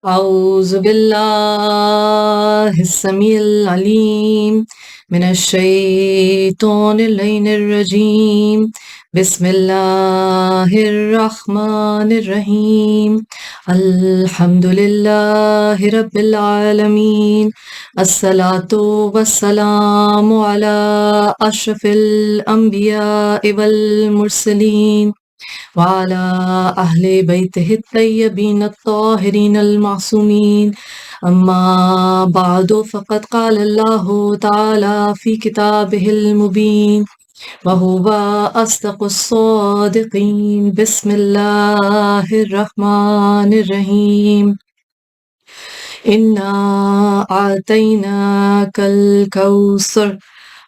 أعوذ بالله السميع العليم من الشيطان اللعين الرجيم بسم الله الرحمن الرحيم الحمد لله رب العالمين الصلاة والسلام على أشرف الأنبياء والمرسلين وعلى أهل بيته الطيبين الطاهرين المعصومين أما بعد فقد قال الله تعالى في كتابه المبين وهو أصدق الصادقين بسم الله الرحمن الرحيم إنا أعطيناك الكوثر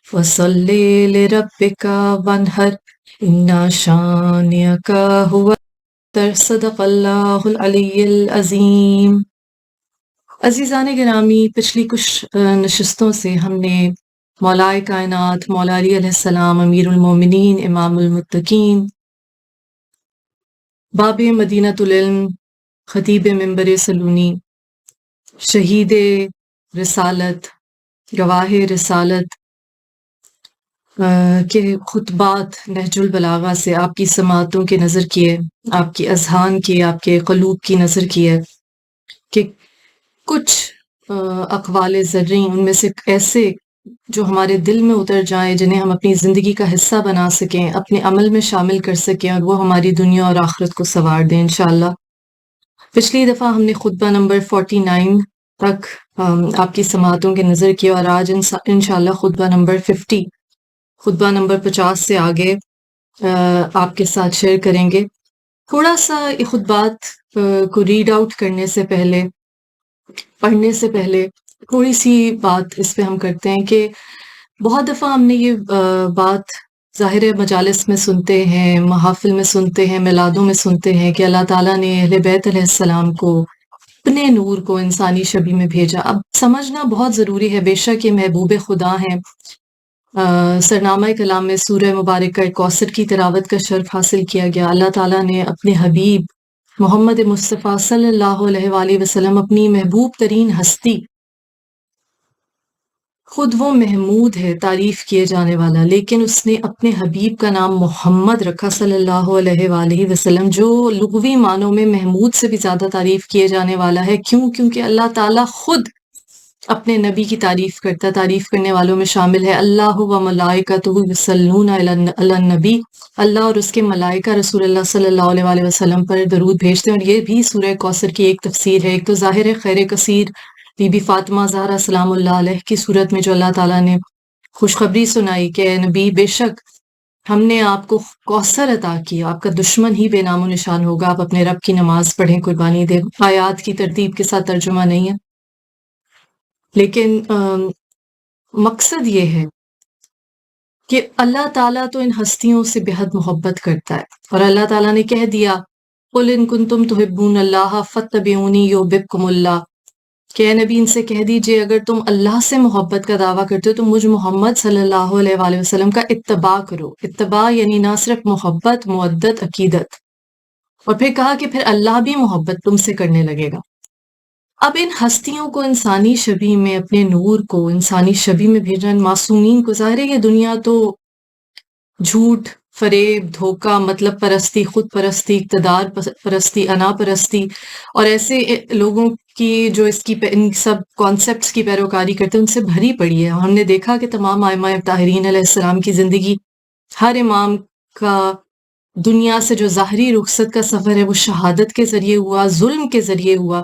فصل لربك وانحر إن شانئك هو صدق اللہ العلی العظیم۔ عزیزان گرامی، پچھلی کچھ نشستوں سے ہم نے مولائے کائنات مولا علی علیہ السلام امیر المومنین امام المتقین باب مدینۃ العلم خطیب منبر سلونی شہید رسالت گواہ رسالت کے خطبات نہج البلاغہ سے آپ کی سماعتوں کے نظر کیے، آپ کی اذہان کی، آپ کے قلوب کی نظر کیے کہ کچھ اقوال زرعی ان میں سے ایسے جو ہمارے دل میں اتر جائیں، جنہیں ہم اپنی زندگی کا حصہ بنا سکیں، اپنے عمل میں شامل کر سکیں، اور وہ ہماری دنیا اور آخرت کو سنوار دیں انشاءاللہ۔ پچھلی دفعہ ہم نے خطبہ نمبر 49 تک آپ کی سماعتوں کے نظر کیا، اور آج انشاءاللہ خطبہ نمبر 50، خطبہ نمبر 50 سے آگے آپ کے ساتھ شیئر کریں گے۔ تھوڑا سا یہ خطبات کو ریڈ آؤٹ کرنے سے پہلے، پڑھنے سے پہلے تھوڑی سی بات اس پہ ہم کرتے ہیں کہ بہت دفعہ ہم نے یہ بات ظاہر مجالس میں سنتے ہیں، محافل میں سنتے ہیں، میلادوں میں سنتے ہیں کہ اللہ تعالیٰ نے اہل بیت علیہ السلام کو اپنے نور کو انسانی شبی میں بھیجا۔ اب سمجھنا بہت ضروری ہے، بے شک یہ محبوب خدا ہیں۔ سرنامہ کلام میں سورہ مبارکہ کوثر کی تلاوت کا شرف حاصل کیا گیا۔ اللہ تعالیٰ نے اپنے حبیب محمد مصطفیٰ صلی اللہ علیہ وآلہ وسلم، اپنی محبوب ترین ہستی، خود وہ محمود ہے، تعریف کیے جانے والا، لیکن اس نے اپنے حبیب کا نام محمد رکھا صلی اللہ علیہ وآلہ وسلم، جو لغوی معنوں میں محمود سے بھی زیادہ تعریف کیے جانے والا ہے۔ کیوں؟ کیونکہ اللہ تعالیٰ خود اپنے نبی کی تعریف کرتا، تعریف کرنے والوں میں شامل ہے اللہ و ملائکتہ یصلون علی النبی، اللہ اور اس کے ملائکہ رسول اللہ صلی اللہ علیہ وآلہ وسلم پر درود بھیجتے ہیں۔ اور یہ بھی سورہ کوثر کی ایک تفسیر ہے۔ ایک تو ظاہر ہے خیر کثیر بی بی فاطمہ زہرا سلام اللہ علیہ کی صورت میں جو اللہ تعالیٰ نے خوشخبری سنائی کہ اے نبی، بے شک ہم نے آپ کو کوثر عطا کیا، آپ کا دشمن ہی بے نام و نشان ہوگا، آپ اپنے رب کی نماز پڑھیں، قربانی دیں۔ آیات کی ترتیب کے ساتھ ترجمہ نہیں ہے، لیکن مقصد یہ ہے کہ اللہ تعالیٰ تو ان ہستیوں سے بے حد محبت کرتا ہے، اور اللہ تعالیٰ نے کہہ دیا قُلْ إِن كُنتُمْ تُحِبُّونَ اللَّهَ فَاتَّبِعُونِي يُحْبِبْكُمُ اللَّهُ، کہ اے نبی ان سے کہہ دیجئے اگر تم اللہ سے محبت کا دعویٰ کرتے ہو تو مجھ محمد صلی اللہ علیہ وآلہ وسلم کا اتباع کرو۔ اتباع یعنی نہ صرف محبت، مودت، عقیدت، اور پھر کہا کہ پھر اللہ بھی محبت تم سے کرنے لگے گا۔ اب ان ہستیوں کو انسانی شبیہ میں، اپنے نور کو انسانی شبیہ میں بھیجنا، ان معصومین کو، ظاہر ہے یہ دنیا تو جھوٹ، فریب، دھوکہ، مطلب پرستی، خود پرستی، اقتدار پرستی، انا پرستی اور ایسے لوگوں کی جو ان سب کانسیپٹس کی پیروکاری کرتے ہیں، ان سے بھری پڑی ہے۔ ہم نے دیکھا کہ تمام ائمہ طاہرین علیہ السلام کی زندگی، ہر امام کا دنیا سے جو ظاہری رخصت کا سفر ہے وہ شہادت کے ذریعے ہوا، ظلم کے ذریعے ہوا،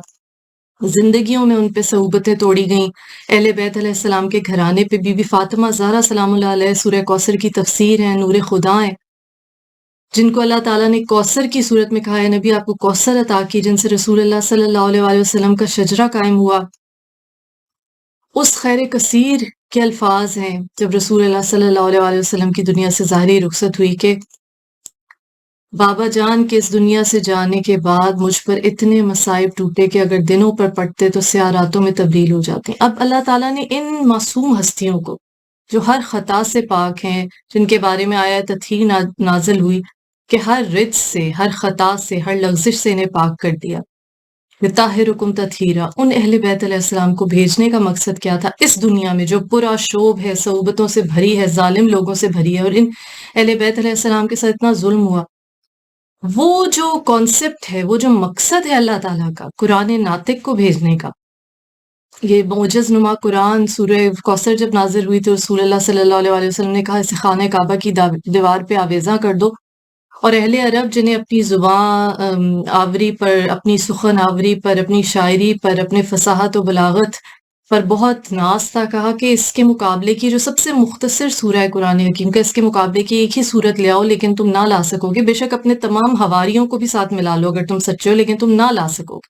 زندگیوں میں ان پہ صعوبتیں توڑی گئیں۔ اہل بیت علیہ السلام کے گھرانے پہ بی بی فاطمہ زہرا سلام اللہ علیہ سورہ کوثر کی تفسیر ہیں، نور خدا ہیں، جن کو اللہ تعالیٰ نے کوثر کی صورت میں کہا ہے نبی آپ کو کوثر عطا کی، جن سے رسول اللہ صلی اللہ علیہ وآلہ وسلم کا شجرہ قائم ہوا۔ اس خیر کثیر کے الفاظ ہیں جب رسول اللہ صلی اللہ علیہ وآلہ وسلم کی دنیا سے ظاہری رخصت ہوئی کہ بابا جان کے اس دنیا سے جانے کے بعد مجھ پر اتنے مصائب ٹوٹے کہ اگر دنوں پر پڑتے تو سیاہ راتوں میں تبدیل ہو جاتے۔ اب اللہ تعالیٰ نے ان معصوم ہستیوں کو جو ہر خطا سے پاک ہیں، جن کے بارے میں آیت تطہیر نازل ہوئی کہ ہر رجس سے، ہر خطا سے، ہر لغزش سے انہیں پاک کر دیا، طاہرکم تطہیرا، ان اہل بیت علیہ السلام کو بھیجنے کا مقصد کیا تھا اس دنیا میں جو پورا شوب ہے، صعوبتوں سے بھری ہے، ظالم لوگوں سے بھری ہے، اور ان اہل بیت علیہ السلام کے ساتھ اتنا ظلم ہوا. وہ جو کانسیپٹ ہے، وہ جو مقصد ہے اللہ تعالیٰ کا قرآن ناطق کو بھیجنے کا، یہ معجز نما قرآن سورہ کوثر جب نازل ہوئی تو رسول اللہ صلی اللہ علیہ وسلم نے کہا اسے خانہ کعبہ کی دیوار پہ آویزاں کر دو. اور اہل عرب جنہیں اپنی زبان آوری پر، اپنی سخن آوری پر، اپنی شاعری پر، اپنے فصاحت و بلاغت پر بہت ناز تھا، کہا کہ اس کے مقابلے کی جو سب سے مختصر سورہ ہے قرآن حکیم کا، اس کے مقابلے کی ایک ہی صورت لے آؤ لیکن تم نہ لا سکو گے. بے شک اپنے تمام حواریوں کو بھی ساتھ ملا لو اگر تم سچے ہو، لیکن تم نہ لا سکو گے.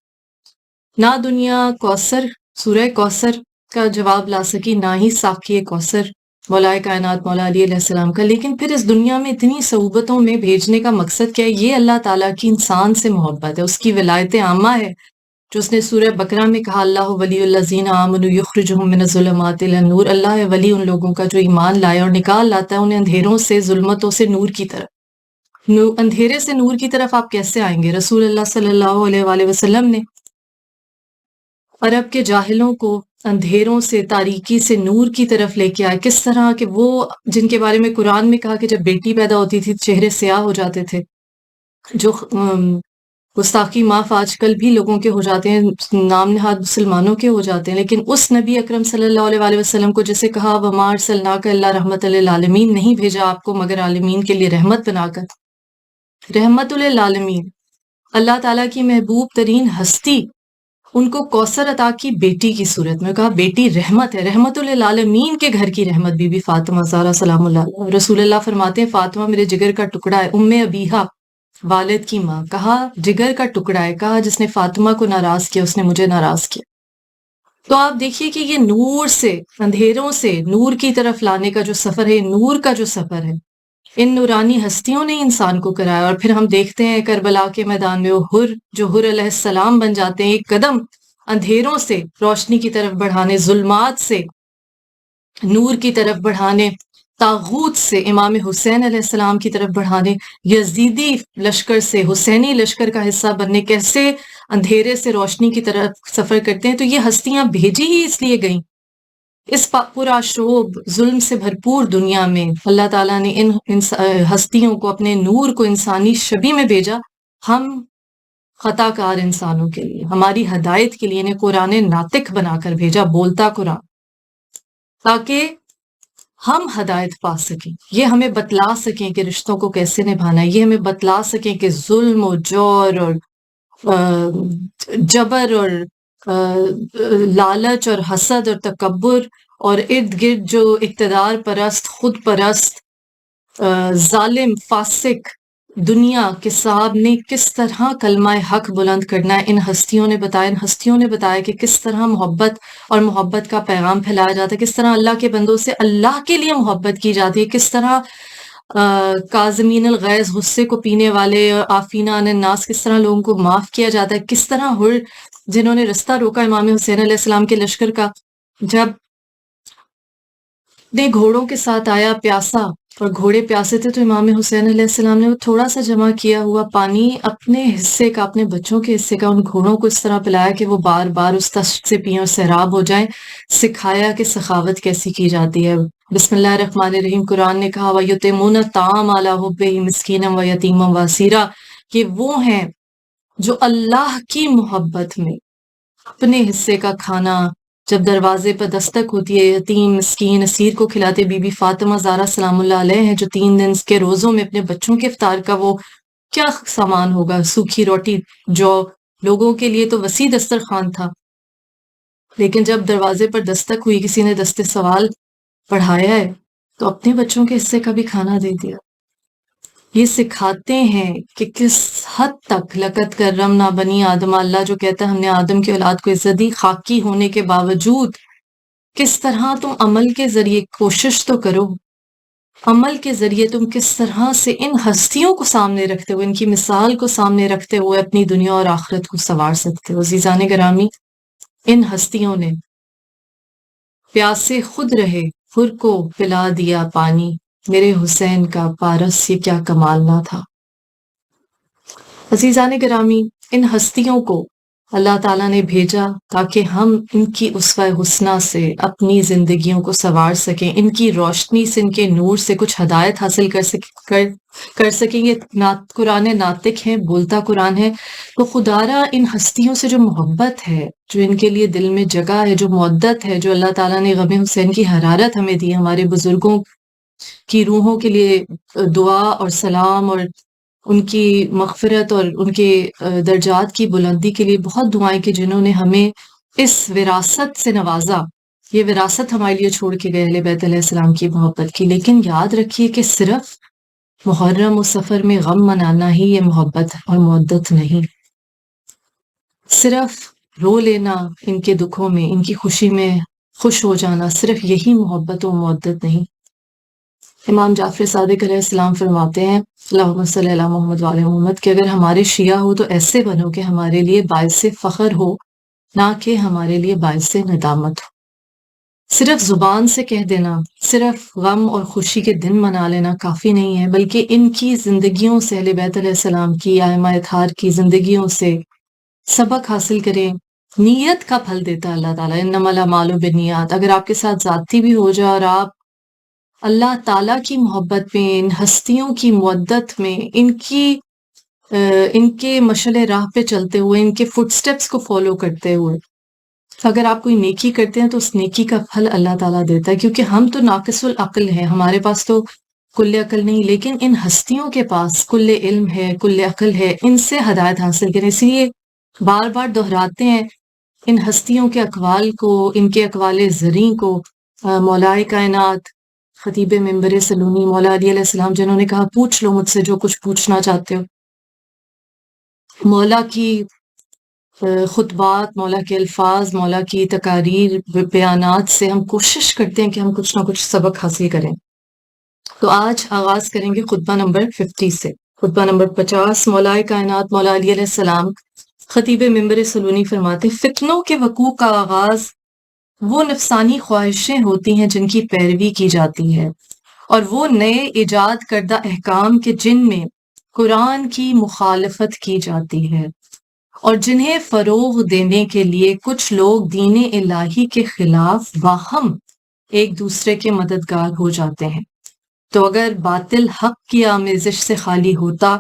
نہ دنیا کوثر، سورہ کوثر کا جواب لا سکی، نہ ہی ساقی کوثر مولا کائنات مولا علی علیہ السلام کا. لیکن پھر اس دنیا میں اتنی صعوبتوں میں بھیجنے کا مقصد کیا ہے؟ یہ اللہ تعالیٰ کی انسان سے محبت ہے، اس کی ولایت عامہ ہے، جو اس نے سورہ بقرہ میں کہا اللہ ولی الذین آمنوا یخرجہم من الظلمات الی النور. اللہ ہے ولی ان لوگوں کا جو ایمان لائے اور نکال لاتا ہے انہیں اندھیروں سے، ظلمتوں سے نور کی طرف. اندھیرے سے نور کی طرف آپ کیسے آئیں گے؟ رسول اللہ صلی اللہ علیہ وآلہ وسلم نے عرب کے جاہلوں کو اندھیروں سے، تاریکی سے نور کی طرف لے کے آئے. کس طرح کہ وہ جن کے بارے میں قرآن میں کہا کہ جب بیٹی پیدا ہوتی تھی چہرے سیاہ ہو جاتے تھے، جو گستاخی معاف آج کل بھی لوگوں کے ہو جاتے ہیں، نام نہاد مسلمانوں کے ہو جاتے ہیں، لیکن اس نبی اکرم صلی اللہ علیہ وآلہ وسلم کو جسے کہا وَمَا أَرْسَلْنَاكَ إِلَّا رَحْمَةً لِلْعَالَمِينَ، نہیں بھیجا آپ کو مگر عالمین کے لیے رحمت بنا کر. رحمت للعالمین، اللہ تعالیٰ کی محبوب ترین ہستی، ان کو کوثر عطا کی بیٹی کی صورت میں. کہا بیٹی رحمت ہے، رحمت للعالمین کے گھر کی رحمت بی بی فاطمہ زہرا سلام اللہ علیہا. رسول اللہ فرماتے ہیں فاطمہ میرے جگر کا ٹکڑا ہے. ام ابیہا، والد کی ماں، کہا جگر کا ٹکڑا ہے، کہا جس نے فاطمہ کو ناراض کیا اس نے مجھے ناراض کیا. تو آپ دیکھیے کہ یہ نور سے، اندھیروں سے نور کی طرف لانے کا جو سفر ہے، نور کا جو سفر ہے، ان نورانی ہستیوں نے انسان کو کرایا. اور پھر ہم دیکھتے ہیں کربلا کے میدان میں وہ حر جو حر علیہ السلام بن جاتے ہیں، ایک قدم اندھیروں سے روشنی کی طرف بڑھانے، ظلمات سے نور کی طرف بڑھانے، طاغوت سے امام حسین علیہ السلام کی طرف بڑھانے، یزیدی لشکر سے حسینی لشکر کا حصہ بننے، کیسے اندھیرے سے روشنی کی طرف سفر کرتے ہیں. تو یہ ہستیاں بھیجی ہی اس لیے گئیں. اس پورا شعوب ظلم سے بھرپور دنیا میں اللہ تعالیٰ نے ان ہستیوں کو، اپنے نور کو انسانی شبیہ میں بھیجا، ہم خطا کار انسانوں کے لیے، ہماری ہدایت کے لیے انہیں قرآن ناطق بنا کر بھیجا، بولتا قرآن، تاکہ ہم ہدایت پا سکیں. یہ ہمیں بتلا سکیں کہ رشتوں کو کیسے نبھانا ہے، یہ ہمیں بتلا سکیں کہ ظلم و جور اور جبر اور لالچ اور حسد اور تکبر اور ارد گرد جو اقتدار پرست، خود پرست، ظالم، فاسق دنیا کے صاحب نے کس طرح کلمہ حق بلند کرنا ہے، ان ہستیوں نے بتایا. ان ہستیوں نے بتایا کہ کس طرح محبت اور محبت کا پیغام پھیلایا جاتا ہے، کس طرح اللہ کے بندوں سے اللہ کے لیے محبت کی جاتی ہے، کس طرح کاظمین الغیظ، غصے کو پینے والے، عافین عن الناس، کس طرح لوگوں کو معاف کیا جاتا ہے. کس طرح حر جنہوں نے رستہ روکا امام حسین علیہ السلام کے لشکر کا، جب اپنے گھوڑوں کے ساتھ آیا پیاسا اور گھوڑے پیاسے تھے تو امام حسین علیہ السلام نے وہ تھوڑا سا جمع کیا ہوا پانی اپنے حصے کا، اپنے بچوں کے حصے کا ان گھوڑوں کو اس طرح پلایا کہ وہ بار بار اس تشت سے پئیں اور سیراب ہو جائیں. سکھایا کہ سخاوت کیسی کی جاتی ہے. بسم اللہ الرحمن الرحیم، قرآن نے کہا وَيُطْعِمُونَ الطَّعَامَ عَلَىٰ حُبِّهِ مِسْكِينًا وَيَتِيمًا وَأَسِيرًا، کہ وہ ہیں جو اللہ کی محبت میں اپنے حصے کا کھانا جب دروازے پر دستک ہوتی ہے، یتیم، مسکین، اسیر کو کھلاتے. بی بی فاطمہ زہرا سلام اللہ علیہ ہیں جو 3 دن کے روزوں میں اپنے بچوں کے افطار کا وہ کیا سامان ہوگا، سوکھی روٹی، جو لوگوں کے لیے تو وسیع دسترخوان تھا، لیکن جب دروازے پر دستک ہوئی، کسی نے دست سوال پڑھایا ہے تو اپنے بچوں کے حصے کا بھی کھانا دے دیا. یہ سکھاتے ہیں کہ کس حد تک لقد کرمنا بنی آدم، اللہ جو کہتا ہے ہم نے آدم کی اولاد کو عزت دی خاکی ہونے کے باوجود. کس طرح تم عمل کے ذریعے کوشش تو کرو، عمل کے ذریعے تم کس طرح سے ان ہستیوں کو سامنے رکھتے ہوئے، ان کی مثال کو سامنے رکھتے ہوئے اپنی دنیا اور آخرت کو سنوار سکتے ہو. عزیزان گرامی، ان ہستیوں نے پیاسے خود رہے، حر کو پلا دیا پانی. میرے حسین کا پارس یہ کیا کمال نہ تھا. عزیزان گرامی، ان ہستیوں کو اللہ تعالیٰ نے بھیجا تاکہ ہم ان کی اسوہ حسنہ سے اپنی زندگیوں کو سنوار سکیں، ان کی روشنی سے، ان کے نور سے کچھ ہدایت حاصل کر سکیں گے۔ قرآن ناطق ہے، بولتا قرآن ہے، تو خدارا ان ہستیوں سے جو محبت ہے، جو ان کے لیے دل میں جگہ ہے، جو مودت ہے، جو اللہ تعالیٰ نے غم حسین کی حرارت ہمیں دی، ہمارے بزرگوں کی روحوں کے لیے دعا اور سلام اور ان کی مغفرت اور ان کے درجات کی بلندی کے لیے بہت دعائیں کہ جنہوں نے ہمیں اس وراثت سے نوازا۔ یہ وراثت ہمارے لیے چھوڑ کے گئے اہل بیت علیہ السلام کی محبت کی۔ لیکن یاد رکھیے کہ صرف محرم و سفر میں غم منانا ہی یہ محبت اور مودت نہیں، صرف رو لینا ان کے دکھوں میں، ان کی خوشی میں خوش ہو جانا، صرف یہی محبت و مودت نہیں۔ امام جعفر صادق علیہ السلام فرماتے ہیں اللہم صلی علی محمد وعلی محمد کہ اگر ہمارے شیعہ ہو تو ایسے بنو کہ ہمارے لیے باعث فخر ہو، نہ کہ ہمارے لیے باعث ندامت ہو۔ صرف زبان سے کہہ دینا، صرف غم اور خوشی کے دن منا لینا کافی نہیں ہے، بلکہ ان کی زندگیوں سے، اہل بیت علیہ السلام کی، ائمہ اطہار کی زندگیوں سے سبق حاصل کریں۔ نیت کا پھل دیتا ہے اللہ تعالیٰ، انما الاعمال بالنیات۔ اگر آپ کے ساتھ زیادتی بھی ہو جائے اور آپ اللہ تعالیٰ کی محبت میں، ان ہستیوں کی مودت میں، ان کے مشعل راہ پہ چلتے ہوئے، ان کے فٹ سٹیپس کو فالو کرتے ہوئے اگر آپ کوئی نیکی کرتے ہیں تو اس نیکی کا پھل اللہ تعالیٰ دیتا ہے، کیونکہ ہم تو ناقص العقل ہیں، ہمارے پاس تو کل عقل نہیں، لیکن ان ہستیوں کے پاس کل علم ہے، کل عقل ہے، ان سے ہدایت حاصل کریں۔ اس لیے بار بار دہراتے ہیں ان ہستیوں کے اقوال کو، ان کے اقوال زریں کو۔ مولائے کائنات، خطیب منبر سلونی مولا علی علیہ السلام، جنہوں نے کہا پوچھ لو مجھ سے جو کچھ پوچھنا چاہتے ہو۔ مولا کی خطبات، مولا کے الفاظ، مولا کی تقاریر، بیانات سے ہم کوشش کرتے ہیں کہ ہم کچھ نہ کچھ سبق حاصل کریں۔ تو آج آغاز کریں گے خطبہ نمبر 50 سے۔ خطبہ نمبر 50، مولائے کائنات مولا علی علیہ السلام خطیب منبر سلونی فرماتے فتنوں کے وقوع کا آغاز وہ نفسانی خواہشیں ہوتی ہیں جن کی پیروی کی جاتی ہے، اور وہ نئے ایجاد کردہ احکام کے جن میں قرآن کی مخالفت کی جاتی ہے، اور جنہیں فروغ دینے کے لیے کچھ لوگ دین الہی کے خلاف باہم ایک دوسرے کے مددگار ہو جاتے ہیں۔ تو اگر باطل حق کی آمیزش سے خالی ہوتا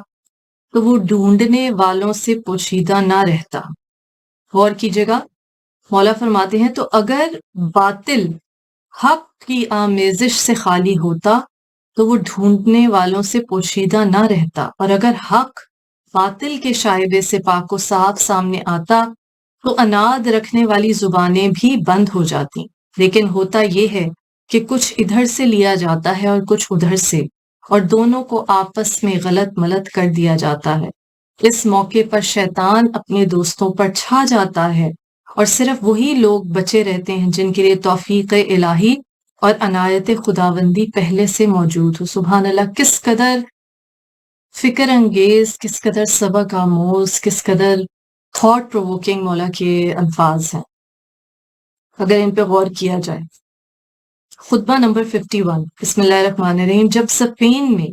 تو وہ ڈھونڈنے والوں سے پوشیدہ نہ رہتا۔ غور کیجیے گا، مولا فرماتے ہیں تو اگر باطل حق کی آمیزش سے خالی ہوتا تو وہ ڈھونڈنے والوں سے پوشیدہ نہ رہتا، اور اگر حق باطل کے شائبے سے پاک و صاف سامنے آتا تو اناد رکھنے والی زبانیں بھی بند ہو جاتی۔ لیکن ہوتا یہ ہے کہ کچھ ادھر سے لیا جاتا ہے اور کچھ ادھر سے، اور دونوں کو آپس میں غلط ملت کر دیا جاتا ہے۔ اس موقع پر شیطان اپنے دوستوں پر چھا جاتا ہے، اور صرف وہی لوگ بچے رہتے ہیں جن کے لیے توفیق الہی اور عنایت خداوندی پہلے سے موجود ہو۔ سبحان اللہ، کس قدر فکر انگیز، کس قدر سبق آموز، کس قدر تھاٹ پرووکنگ مولا کے الفاظ ہیں اگر ان پہ غور کیا جائے۔ خطبہ نمبر 51، بسم اللہ الرحمن الرحیم۔ جب صفین میں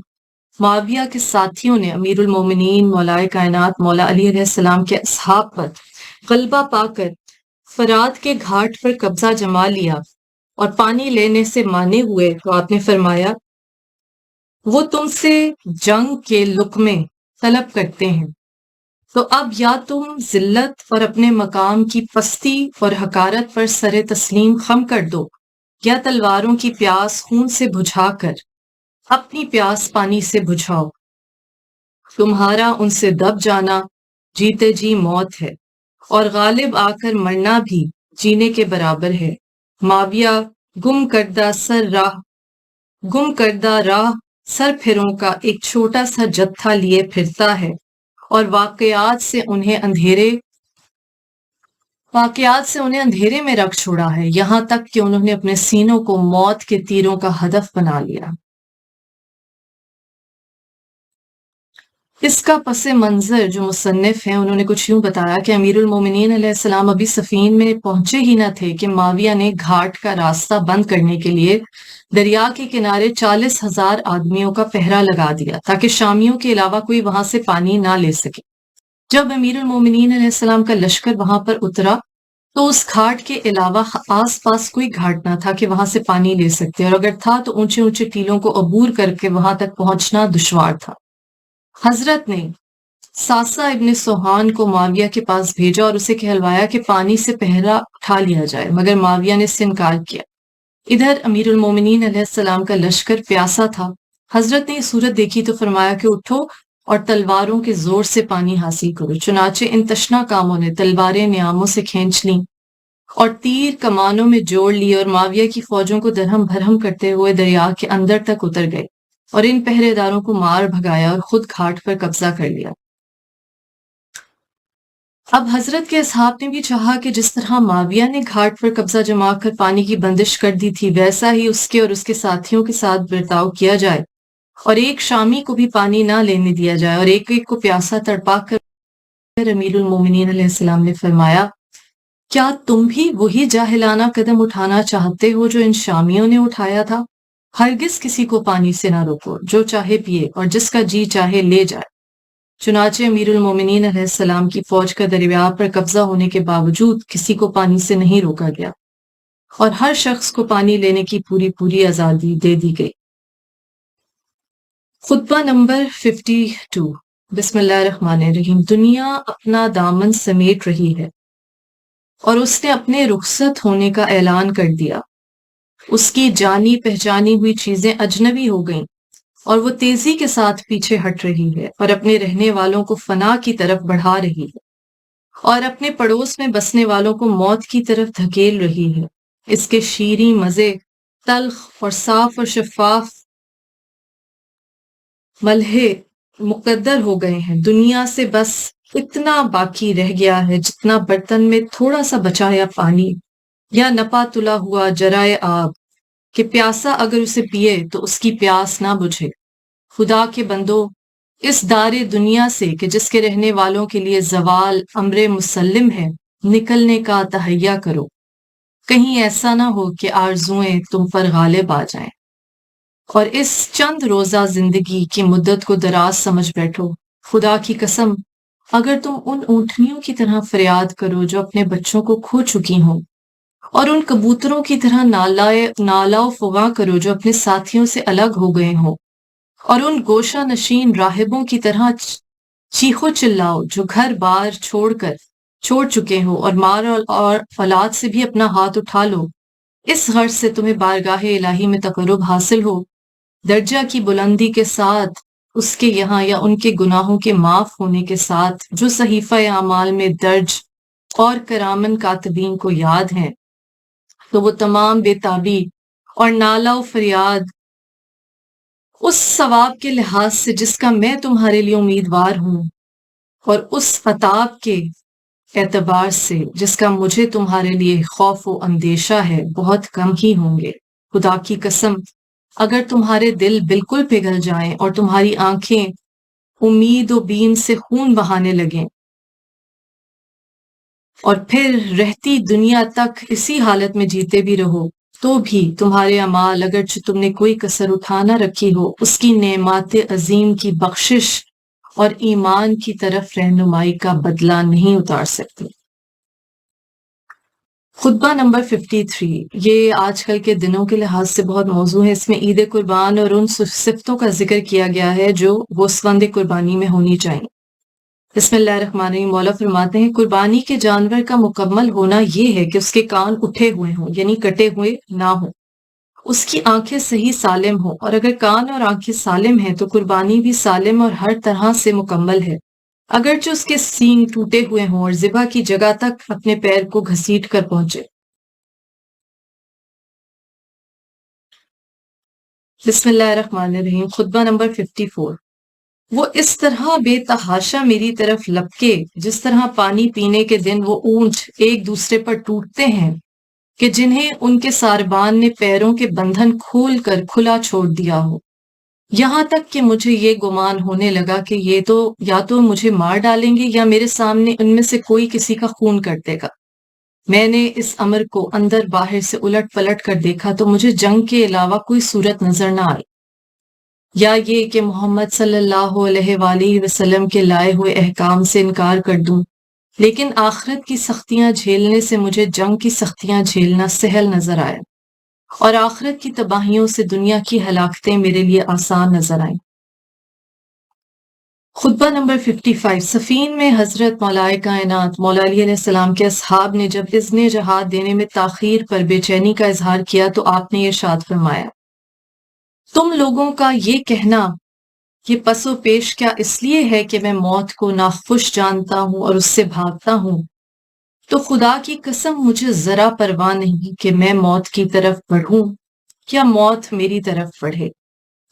معاویہ کے ساتھیوں نے امیر المومنین مولائے کائنات مولا علی علیہ السلام کے اصحاب پر غلبہ پا کر فرات کے گھاٹ پر قبضہ جما لیا اور پانی لینے سے مانے ہوئے تو آپ نے فرمایا وہ تم سے جنگ کے لقمے طلب کرتے ہیں، تو اب یا تم ذلت اور اپنے مقام کی پستی اور حقارت پر سر تسلیم خم کر دو، یا تلواروں کی پیاس خون سے بجھا کر اپنی پیاس پانی سے بجھاؤ۔ تمہارا ان سے دب جانا جیتے جی موت ہے، اور غالب آ کر مرنا بھی جینے کے برابر ہے۔ معاویہ گم کردہ راہ سر پھروں کا ایک چھوٹا سا جتھا لیے پھرتا ہے، اور واقعات سے انہیں اندھیرے میں رکھ چھوڑا ہے، یہاں تک کہ انہوں نے اپنے سینوں کو موت کے تیروں کا ہدف بنا لیا۔ اس کا پس منظر جو مصنف ہیں انہوں نے کچھ یوں بتایا کہ امیر المومنین علیہ السلام ابھی صفین میں پہنچے ہی نہ تھے کہ معاویہ نے گھاٹ کا راستہ بند کرنے کے لیے دریا کے کنارے 40,000 آدمیوں کا پہرا لگا دیا تاکہ شامیوں کے علاوہ کوئی وہاں سے پانی نہ لے سکے۔ جب امیر المومنین علیہ السلام کا لشکر وہاں پر اترا تو اس گھاٹ کے علاوہ آس پاس کوئی گھاٹ نہ تھا کہ وہاں سے پانی لے سکتے، اور اگر تھا تو اونچے اونچے ٹیلوں کو عبور کر کے وہاں تک پہنچنا دشوار تھا۔ حضرت نے ساسا ابن سوہان کو معاویہ کے پاس بھیجا اور اسے کہلوایا کہ پانی سے پہرا اٹھا لیا جائے، مگر معاویہ نے اس سے انکار کیا۔ ادھر امیر المومنین علیہ السلام کا لشکر پیاسا تھا۔ حضرت نے یہ صورت دیکھی تو فرمایا کہ اٹھو اور تلواروں کے زور سے پانی حاصل کرو۔ چنانچہ ان تشنا کاموں نے تلواریں نیاموں سے کھینچ لیں اور تیر کمانوں میں جوڑ لیے، اور معاویہ کی فوجوں کو درہم بھرہم کرتے ہوئے دریا کے اندر تک اتر گئے اور ان پہرے داروں کو مار بھگایا اور خود گھاٹ پر قبضہ کر لیا۔ اب حضرت کے اصحاب نے بھی چاہا کہ جس طرح معاویہ نے گھاٹ پر قبضہ جما کر پانی کی بندش کر دی تھی، ویسا ہی اس کے اور اس کے ساتھیوں کے ساتھ برتاؤ کیا جائے، اور ایک شامی کو بھی پانی نہ لینے دیا جائے، اور ایک ایک کو پیاسا تڑپا کر امیر المومنین علیہ السلام نے فرمایا، کیا تم بھی وہی جاہلانہ قدم اٹھانا چاہتے ہو جو ان شامیوں نے اٹھایا تھا؟ ہرگز کسی کو پانی سے نہ روکو، جو چاہے پیے اور جس کا جی چاہے لے جائے۔ چنانچہ امیر المومنین علیہ السلام کی فوج کا دریا پر قبضہ ہونے کے باوجود کسی کو پانی سے نہیں روکا گیا، اور ہر شخص کو پانی لینے کی پوری آزادی دے دی گئی۔ خطبہ نمبر 52۔ بسم اللہ الرحمن الرحیم۔ دنیا اپنا دامن سمیٹ رہی ہے اور اس نے اپنے رخصت ہونے کا اعلان کر دیا۔ اس کی جانی پہچانی ہوئی چیزیں اجنبی ہو گئیں اور وہ تیزی کے ساتھ پیچھے ہٹ رہی ہے اور اپنے رہنے والوں کو فنا کی طرف بڑھا رہی ہے، اور اپنے پڑوس میں بسنے والوں کو موت کی طرف دھکیل رہی ہے۔ اس کے شیریں مزے تلخ اور صاف اور شفاف ملحے مقدر ہو گئے ہیں۔ دنیا سے بس اتنا باقی رہ گیا ہے جتنا برتن میں تھوڑا سا بچایا پانی یا نپا تلا ہوا جرائے آب، کہ پیاسا اگر اسے پیے تو اس کی پیاس نہ بجھے۔ خدا کے بندو، اس دار دنیا سے کہ جس کے رہنے والوں کے لیے زوال امر مسلم ہے، نکلنے کا تہیا کرو، کہیں ایسا نہ ہو کہ آرزوئیں تم پر غالب آ جائیں، اور اس چند روزہ زندگی کی مدت کو دراز سمجھ بیٹھو۔ خدا کی قسم، اگر تم ان اونٹنیوں کی طرح فریاد کرو جو اپنے بچوں کو کھو چکی ہوں، اور ان کبوتروں کی طرح نالا و فغاں کرو جو اپنے ساتھیوں سے الگ ہو گئے ہوں، اور ان گوشہ نشین راہبوں کی طرح چیخو چلاؤ جو گھر بار چھوڑ چکے ہو، اور مال اور اولاد سے بھی اپنا ہاتھ اٹھا لو، اس غرض سے تمہیں بارگاہ الہی میں تقرب حاصل ہو، درجہ کی بلندی کے ساتھ اس کے یہاں، یا ان کے گناہوں کے معاف ہونے کے ساتھ جو صحیفہ اعمال میں درج اور کرامن کاتبین کو یاد ہیں۔ تو وہ تمام بے تابی اور نالہ و فریاد اس ثواب کے لحاظ سے جس کا میں تمہارے لیے امیدوار ہوں، اور اس عطاب کے اعتبار سے جس کا مجھے تمہارے لیے خوف و اندیشہ ہے، بہت کم ہی ہوں گے۔ خدا کی قسم، اگر تمہارے دل بالکل پگھل جائیں اور تمہاری آنکھیں امید و بین سے خون بہانے لگیں، اور پھر رہتی دنیا تک اسی حالت میں جیتے بھی رہو، تو بھی تمہارے اعمال اگرچہ تم نے کوئی کسر اٹھا نہ رکھی ہو، اس کی نعمات عظیم کی بخشش اور ایمان کی طرف رہنمائی کا بدلہ نہیں اتار سکتے۔ خطبہ نمبر 53۔ یہ آج کل کے دنوں کے لحاظ سے بہت موضوع ہے۔ اس میں عید قربان اور ان صفتوں کا ذکر کیا گیا ہے جو گوسفند قربانی میں ہونی چاہیے۔ بسم اللہ الرحمن الرحیم۔ مولا فرماتے ہیں، قربانی کے جانور کا مکمل ہونا یہ ہے کہ اس کے کان اٹھے ہوئے ہوں، یعنی کٹے ہوئے نہ ہوں، اس کی آنکھیں صحیح سالم ہوں، اور اگر کان اور آنکھیں سالم ہیں تو قربانی بھی سالم اور ہر طرح سے مکمل ہے، اگرچہ اس کے سینگ ٹوٹے ہوئے ہوں اور ذبح کی جگہ تک اپنے پیر کو گھسیٹ کر پہنچے۔ بسم اللہ الرحمن الرحیم۔ خطبہ نمبر 54۔ وہ اس طرح بے تحاشا میری طرف لپکے جس طرح پانی پینے کے دن وہ اونٹ ایک دوسرے پر ٹوٹتے ہیں، کہ جنہیں ان کے ساربان نے پیروں کے بندھن کھول کر کھلا چھوڑ دیا ہو، یہاں تک کہ مجھے یہ گمان ہونے لگا کہ یہ تو یا تو مجھے مار ڈالیں گے یا میرے سامنے ان میں سے کوئی کسی کا خون کر دے گا۔ میں نے اس امر کو اندر باہر سے الٹ پلٹ کر دیکھا تو مجھے جنگ کے علاوہ کوئی صورت نظر نہ آئی۔ یا یہ کہ محمد صلی اللہ علیہ وآلہ وسلم کے لائے ہوئے احکام سے انکار کر دوں، لیکن آخرت کی سختیاں جھیلنے سے مجھے جنگ کی سختیاں جھیلنا سہل نظر آیا، اور آخرت کی تباہیوں سے دنیا کی ہلاکتیں میرے لیے آسان نظر آئیں۔ خطبہ نمبر 55۔ صفین میں حضرت مولائے کائنات مولا علی علیہ السلام کے اصحاب نے جب اذن جہاد دینے میں تاخیر پر بے چینی کا اظہار کیا تو آپ نے ارشاد فرمایا، تم لوگوں کا یہ کہنا یہ پس و پیش کیا اس لیے ہے کہ میں موت کو ناخوش جانتا ہوں اور اس سے بھاگتا ہوں؟ تو خدا کی قسم مجھے ذرا پرواہ نہیں کہ میں موت کی طرف بڑھوں یا موت میری طرف بڑھے۔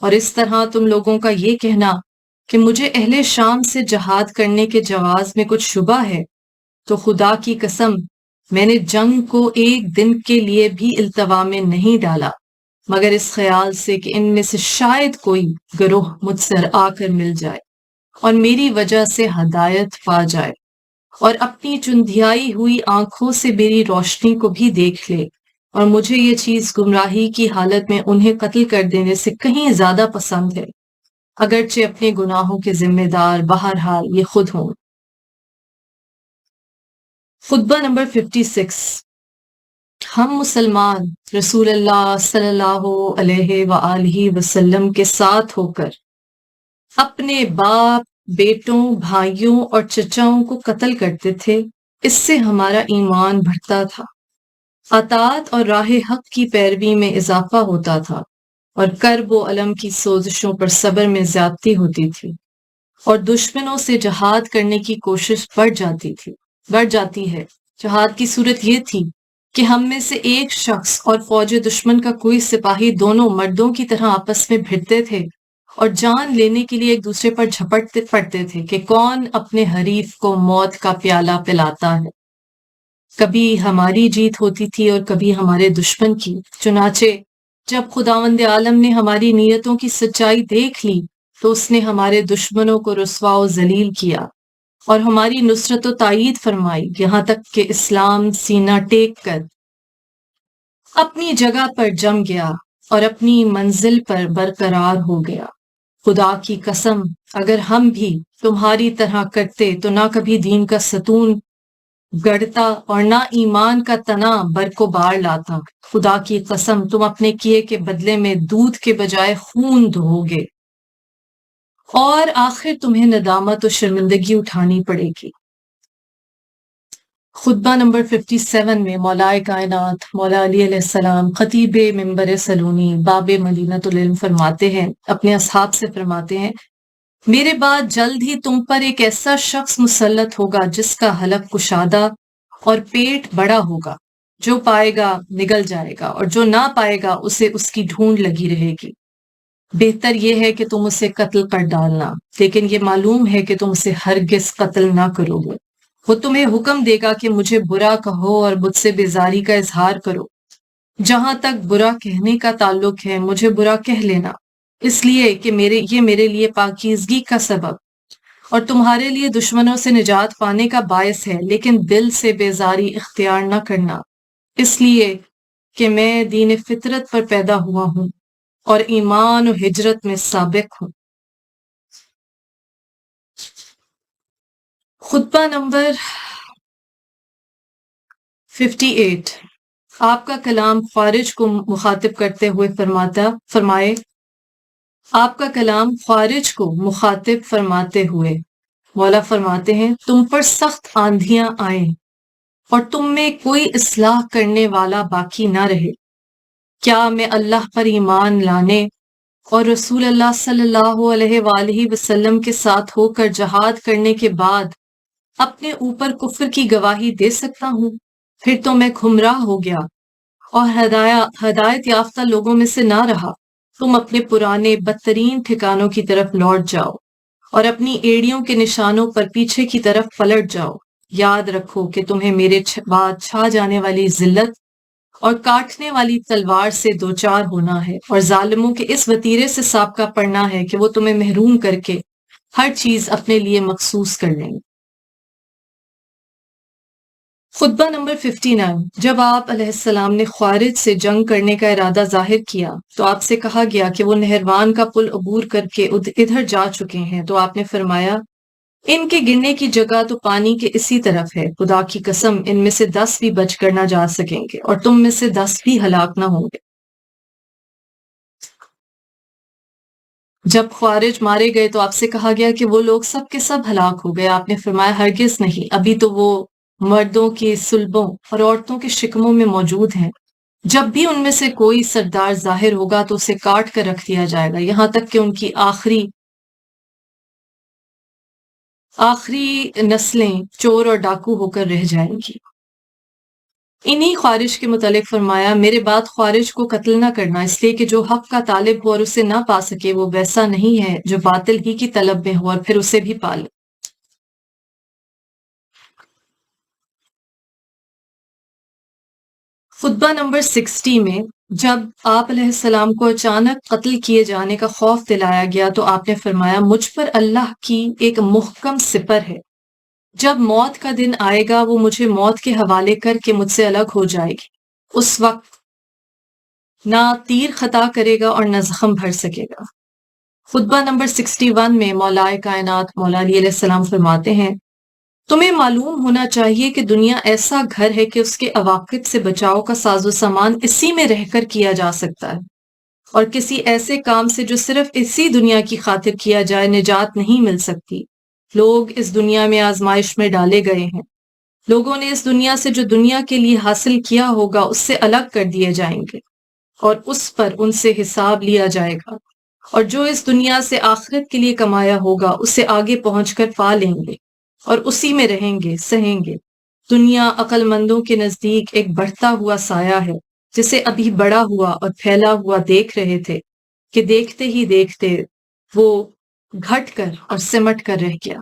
اور اس طرح تم لوگوں کا یہ کہنا کہ مجھے اہل شام سے جہاد کرنے کے جواز میں کچھ شبہ ہے، تو خدا کی قسم میں نے جنگ کو ایک دن کے لیے بھی التوا میں نہیں ڈالا، مگر اس خیال سے کہ ان میں سے شاید کوئی گروہ مجھ سے آ کر مل جائے اور میری وجہ سے ہدایت پا جائے اور اپنی چندھیائی ہوئی آنکھوں سے میری روشنی کو بھی دیکھ لے، اور مجھے یہ چیز گمراہی کی حالت میں انہیں قتل کر دینے سے کہیں زیادہ پسند ہے، اگرچہ اپنے گناہوں کے ذمہ دار بہرحال یہ خود ہوں۔ خطبہ نمبر 56۔ ہم مسلمان رسول اللہ صلی اللہ علیہ وآلہ وسلم کے ساتھ ہو کر اپنے باپ، بیٹوں، بھائیوں اور چچاؤں کو قتل کرتے تھے، اس سے ہمارا ایمان بڑھتا تھا، اطاعت اور راہ حق کی پیروی میں اضافہ ہوتا تھا، اور کرب و الم کی سوزشوں پر صبر میں زیادتی ہوتی تھی، اور دشمنوں سے جہاد کرنے کی کوشش بڑھ جاتی ہے۔ جہاد کی صورت یہ تھی کہ ہم میں سے ایک شخص اور فوج دشمن کا کوئی سپاہی دونوں مردوں کی طرح آپس میں بھڑتے تھے اور جان لینے کے لیے ایک دوسرے پر جھپٹتے پڑتے تھے کہ کون اپنے حریف کو موت کا پیالہ پلاتا ہے۔ کبھی ہماری جیت ہوتی تھی اور کبھی ہمارے دشمن کی، چنانچہ جب خداوند عالم نے ہماری نیتوں کی سچائی دیکھ لی تو اس نے ہمارے دشمنوں کو رسوا و ذلیل کیا اور ہماری نصرت و تائید فرمائی، یہاں تک کہ اسلام سینہ ٹیک کر اپنی جگہ پر جم گیا اور اپنی منزل پر برقرار ہو گیا۔ خدا کی قسم اگر ہم بھی تمہاری طرح کرتے تو نہ کبھی دین کا ستون گڑتا اور نہ ایمان کا تنا برق و بار لاتا۔ خدا کی قسم تم اپنے کیے کے بدلے میں دودھ کے بجائے خون دھو گے، اور آخر تمہیں ندامت و شرمندگی اٹھانی پڑے گی۔ خطبہ نمبر 57 میں مولائے کائنات مولا علی علیہ السلام خطیب منبر سلونی باب مدینۃ العلم فرماتے ہیں، اپنے اصحاب سے فرماتے ہیں، میرے بعد جلد ہی تم پر ایک ایسا شخص مسلط ہوگا جس کا حلق کشادہ اور پیٹ بڑا ہوگا، جو پائے گا نگل جائے گا اور جو نہ پائے گا اسے اس کی ڈھونڈ لگی رہے گی۔ بہتر یہ ہے کہ تم اسے قتل کر ڈالنا، لیکن یہ معلوم ہے کہ تم اسے ہرگز قتل نہ کرو گے۔ وہ تمہیں حکم دے گا کہ مجھے برا کہو اور مجھ سے بیزاری کا اظہار کرو۔ جہاں تک برا کہنے کا تعلق ہے مجھے برا کہہ لینا، اس لیے کہ یہ میرے لیے پاکیزگی کا سبب اور تمہارے لیے دشمنوں سے نجات پانے کا باعث ہے، لیکن دل سے بیزاری اختیار نہ کرنا، اس لیے کہ میں دین فطرت پر پیدا ہوا ہوں اور ایمان و ہجرت میں سابق ہوں۔ خطبہ نمبر 58۔ آپ کا کلام خارج کو مخاطب کرتے ہوئے فرمائے، آپ کا کلام خارج کو مخاطب فرماتے ہوئے مولا فرماتے ہیں، تم پر سخت آندھیاں آئیں اور تم میں کوئی اصلاح کرنے والا باقی نہ رہے۔ کیا میں اللہ پر ایمان لانے اور رسول اللہ صلی اللہ علیہ وآلہ وسلم کے ساتھ ہو کر جہاد کرنے کے بعد اپنے اوپر کفر کی گواہی دے سکتا ہوں؟ پھر تو میں گمراہ ہو گیا اور ہدایت یافتہ لوگوں میں سے نہ رہا۔ تم اپنے پرانے بدترین ٹھکانوں کی طرف لوٹ جاؤ اور اپنی ایڑیوں کے نشانوں پر پیچھے کی طرف پلٹ جاؤ۔ یاد رکھو کہ تمہیں میرے بعد چھا جانے والی ذلت اور کاٹنے والی تلوار سے دوچار ہونا ہے، اور ظالموں کے اس وتیرے سے سابقہ پڑنا ہے کہ وہ تمہیں محروم کر کے ہر چیز اپنے لیے مخصوص کر لیں گے۔ خطبہ نمبر 59۔ جب آپ علیہ السلام نے خوارج سے جنگ کرنے کا ارادہ ظاہر کیا تو آپ سے کہا گیا کہ وہ نہروان کا پل عبور کر کے ادھر جا چکے ہیں، تو آپ نے فرمایا ان کے گرنے کی جگہ تو پانی کے اسی طرف ہے، خدا کی قسم ان میں سے 10 بھی بچ کر نہ جا سکیں گے اور تم میں سے 10 بھی ہلاک نہ ہوں گے۔ جب خوارج مارے گئے تو آپ سے کہا گیا کہ وہ لوگ سب کے سب ہلاک ہو گئے، آپ نے فرمایا ہرگز نہیں، ابھی تو وہ مردوں کے صلبوں اور عورتوں کے شکموں میں موجود ہیں، جب بھی ان میں سے کوئی سردار ظاہر ہوگا تو اسے کاٹ کر رکھ دیا جائے گا، یہاں تک کہ ان کی آخری نسلیں چور اور ڈاکو ہو کر رہ جائیں گی۔ انہی خوارج کے متعلق فرمایا میرے بعد خوارج کو قتل نہ کرنا، اس لیے کہ جو حق کا طالب ہو اور اسے نہ پا سکے وہ ویسا نہیں ہے جو باطل ہی کی طلب میں ہو اور پھر اسے بھی پا لے۔ خطبہ نمبر 60 میں جب آپ علیہ السلام کو اچانک قتل کیے جانے کا خوف دلایا گیا تو آپ نے فرمایا مجھ پر اللہ کی ایک محکم سپر ہے، جب موت کا دن آئے گا وہ مجھے موت کے حوالے کر کے مجھ سے الگ ہو جائے گی، اس وقت نہ تیر خطا کرے گا اور نہ زخم بھر سکے گا۔ خطبہ نمبر 61 میں مولائے کائنات مولا علی علیہ السلام فرماتے ہیں تمہیں معلوم ہونا چاہیے کہ دنیا ایسا گھر ہے کہ اس کے عواقب سے بچاؤ کا ساز و سامان اسی میں رہ کر کیا جا سکتا ہے، اور کسی ایسے کام سے جو صرف اسی دنیا کی خاطر کیا جائے نجات نہیں مل سکتی۔ لوگ اس دنیا میں آزمائش میں ڈالے گئے ہیں، لوگوں نے اس دنیا سے جو دنیا کے لیے حاصل کیا ہوگا اس سے الگ کر دیے جائیں گے اور اس پر ان سے حساب لیا جائے گا، اور جو اس دنیا سے آخرت کے لیے کمایا ہوگا اسے آگے پہنچ کر پا لیں گے اور اسی میں رہیں گے سہیں گے۔ دنیا عقل مندوں کے نزدیک ایک بڑھتا ہوا سایہ ہے جسے ابھی بڑا ہوا اور پھیلا ہوا دیکھ رہے تھے کہ دیکھتے ہی دیکھتے وہ گھٹ کر اور سمٹ کر رہ گیا۔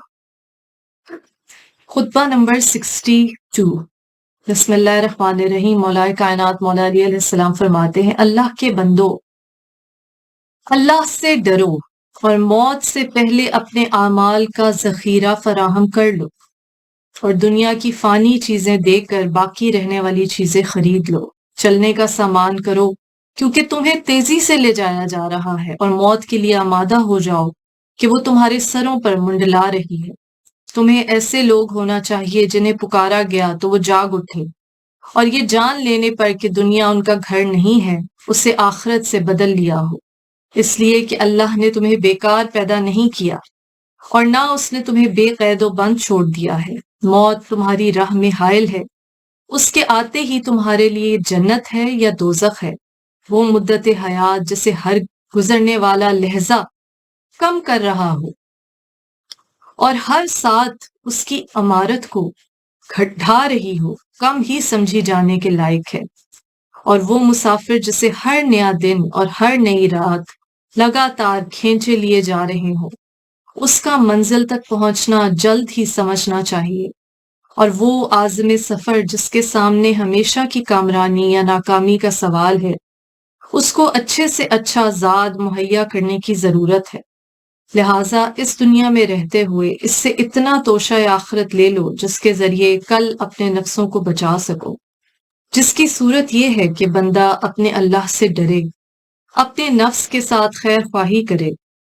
خطبہ نمبر 62۔ بسم اللہ الرحمن الرحیم۔ مولائے کائنات مولا علی علیہ السلام فرماتے ہیں اللہ کے بندو، اللہ سے ڈرو اور موت سے پہلے اپنے اعمال کا ذخیرہ فراہم کر لو اور دنیا کی فانی چیزیں دے کر باقی رہنے والی چیزیں خرید لو، چلنے کا سامان کرو کیونکہ تمہیں تیزی سے لے جایا جا رہا ہے، اور موت کے لیے آمادہ ہو جاؤ کہ وہ تمہارے سروں پر منڈلا رہی ہے۔ تمہیں ایسے لوگ ہونا چاہیے جنہیں پکارا گیا تو وہ جاگ اٹھے، اور یہ جان لینے پر کہ دنیا ان کا گھر نہیں ہے اسے آخرت سے بدل لیا ہو، اس لیے کہ اللہ نے تمہیں بیکار پیدا نہیں کیا اور نہ اس نے تمہیں بے قید و بند چھوڑ دیا ہے۔ موت تمہاری راہ میں حائل ہے، اس کے آتے ہی تمہارے لیے جنت ہے یا دوزخ ہے، وہ مدت حیات جسے ہر گزرنے والا لحظہ کم کر رہا ہو اور ہر ساتھ اس کی عمارت کو گھٹا رہی ہو کم ہی سمجھی جانے کے لائق ہے، اور وہ مسافر جسے ہر نیا دن اور ہر نئی رات لگاتار کھینچے لیے جا رہے ہوں، اس کا منزل تک پہنچنا جلد ہی سمجھنا چاہیے، اور وہ عازم سفر جس کے سامنے ہمیشہ کی کامرانی یا ناکامی کا سوال ہے، اس کو اچھے سے اچھا زاد مہیا کرنے کی ضرورت ہے، لہٰذا اس دنیا میں رہتے ہوئے اس سے اتنا توشہ آخرت لے لو جس کے ذریعے کل اپنے نفسوں کو بچا سکو، جس کی صورت یہ ہے کہ بندہ اپنے اللہ سے ڈرے، اپنے نفس کے ساتھ خیر خواہی کرے،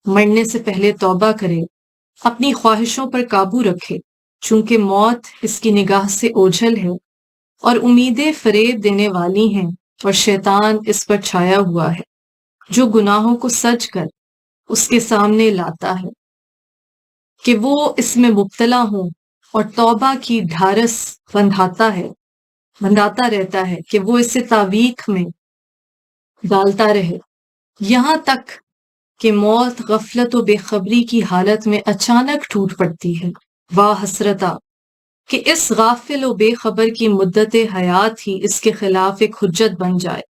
مرنے سے پہلے توبہ کرے، اپنی خواہشوں پر قابو رکھے، چونکہ موت اس کی نگاہ سے اوجھل ہے اور امیدیں فریب دینے والی ہیں، اور شیطان اس پر چھایا ہوا ہے جو گناہوں کو سج کر اس کے سامنے لاتا ہے کہ وہ اس میں مبتلا ہوں، اور توبہ کی ڈھارس بندھاتا رہتا ہے کہ وہ اسے تاویخ میں ڈالتا رہے، یہاں تک کہ موت غفلت و بے خبری کی حالت میں اچانک ٹوٹ پڑتی ہے۔ واہ حسرتا کہ اس غافل و بے خبر کی مدت حیات ہی اس کے خلاف ایک حجت بن جائے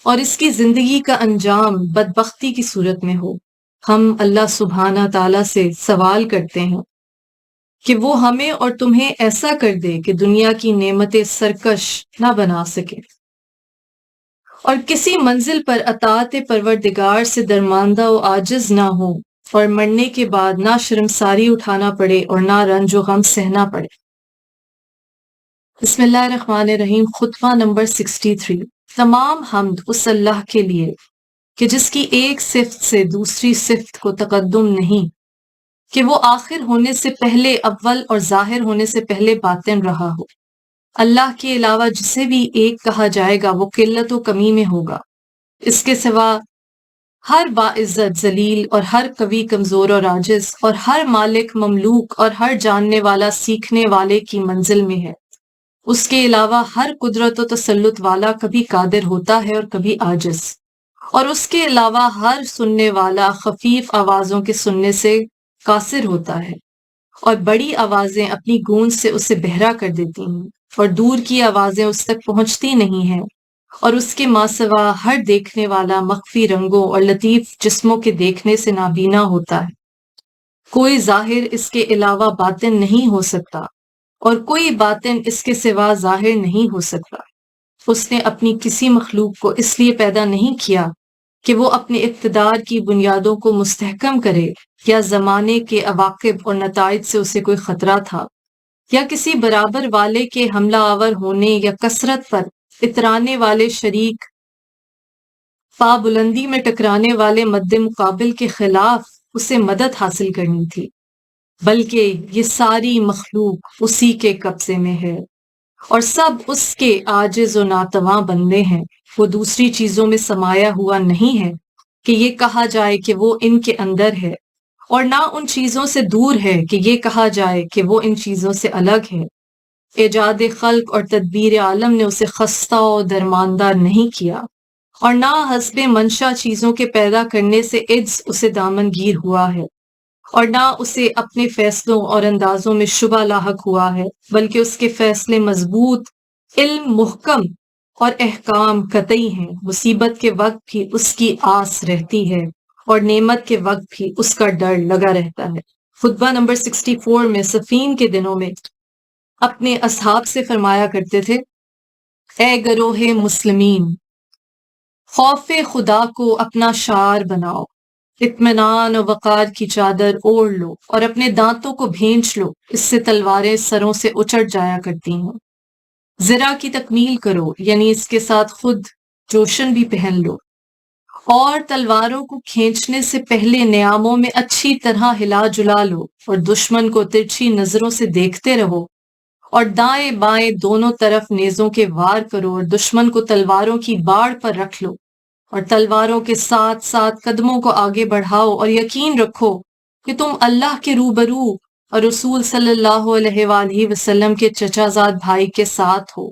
اور اس کی زندگی کا انجام بدبختی کی صورت میں ہو۔ ہم اللہ سبحانہ تعالیٰ سے سوال کرتے ہیں کہ وہ ہمیں اور تمہیں ایسا کر دے کہ دنیا کی نعمتیں سرکش نہ بنا سکے اور کسی منزل پر اطاعت پروردگار سے درماندہ و عاجز نہ ہو، اور مرنے کے بعد نہ شرمساری اٹھانا پڑے اور نہ رنج و غم سہنا پڑے۔ بسم اللہ الرحمن الرحیم. خطبہ نمبر 63. تمام حمد اس اللہ کے لیے کہ جس کی ایک صفت سے دوسری صفت کو تقدم نہیں، کہ وہ آخر ہونے سے پہلے اول اور ظاہر ہونے سے پہلے باطن رہا ہو. اللہ کے علاوہ جسے بھی ایک کہا جائے گا وہ قلت و کمی میں ہوگا. اس کے سوا ہر باعزت ذلیل اور ہر قوی کمزور اور عاجز، اور ہر مالک مملوک اور ہر جاننے والا سیکھنے والے کی منزل میں ہے. اس کے علاوہ ہر قدرت و تسلط والا کبھی قادر ہوتا ہے اور کبھی عاجز، اور اس کے علاوہ ہر سننے والا خفیف آوازوں کے سننے سے قاصر ہوتا ہے، اور بڑی آوازیں اپنی گونج سے اسے بہرا کر دیتی ہیں، اور دور کی آوازیں اس تک پہنچتی نہیں ہیں، اور اس کے ماں سوا ہر دیکھنے والا مخفی رنگوں اور لطیف جسموں کے دیکھنے سے نابینا ہوتا ہے. کوئی ظاہر اس کے علاوہ باطن نہیں ہو سکتا، اور کوئی باطن اس کے سوا ظاہر نہیں ہو سکتا. اس نے اپنی کسی مخلوق کو اس لیے پیدا نہیں کیا کہ وہ اپنے اقتدار کی بنیادوں کو مستحکم کرے، یا زمانے کے عواقب اور نتائج سے اسے کوئی خطرہ تھا، یا کسی برابر والے کے حملہ آور ہونے یا کثرت پر اترانے والے شریک پا بلندی میں ٹکرانے والے مد مقابل کے خلاف اسے مدد حاصل کرنی تھی. بلکہ یہ ساری مخلوق اسی کے قبضے میں ہے، اور سب اس کے عاجز و ناتواں بندے ہیں. وہ دوسری چیزوں میں سمایا ہوا نہیں ہے کہ یہ کہا جائے کہ وہ ان کے اندر ہے، اور نہ ان چیزوں سے دور ہے کہ یہ کہا جائے کہ وہ ان چیزوں سے الگ ہے. ایجاد خلق اور تدبیر عالم نے اسے خستہ و درماندہ نہیں کیا، اور نہ حسب منشا چیزوں کے پیدا کرنے سے عجز اسے دامن گیر ہوا ہے، اور نہ اسے اپنے فیصلوں اور اندازوں میں شبہ لاحق ہوا ہے، بلکہ اس کے فیصلے مضبوط، علم محکم اور احکام قطعی ہیں. مصیبت کے وقت بھی اس کی آس رہتی ہے، اور نعمت کے وقت بھی اس کا ڈر لگا رہتا ہے. خطبہ نمبر 64 میں صفین کے دنوں میں اپنے اصحاب سے فرمایا کرتے تھے: اے گروہ مسلمین، خوف خدا کو اپنا شعار بناؤ، اطمینان و وقار کی چادر اوڑھ لو، اور اپنے دانتوں کو بھینچ لو، اس سے تلواریں سروں سے اچٹ جایا کرتی ہیں. زرا کی تکمیل کرو، یعنی اس کے ساتھ خود جوشن بھی پہن لو، اور تلواروں کو کھینچنے سے پہلے نیاموں میں اچھی طرح ہلا جلا لو، اور دشمن کو ترچھی نظروں سے دیکھتے رہو، اور دائیں بائیں دونوں طرف نیزوں کے وار کرو، اور دشمن کو تلواروں کی باڑ پر رکھ لو، اور تلواروں کے ساتھ ساتھ قدموں کو آگے بڑھاؤ، اور یقین رکھو کہ تم اللہ کے روبرو اور رسول صلی اللہ علیہ وآلہ وسلم کے چچا زاد بھائی کے ساتھ ہو.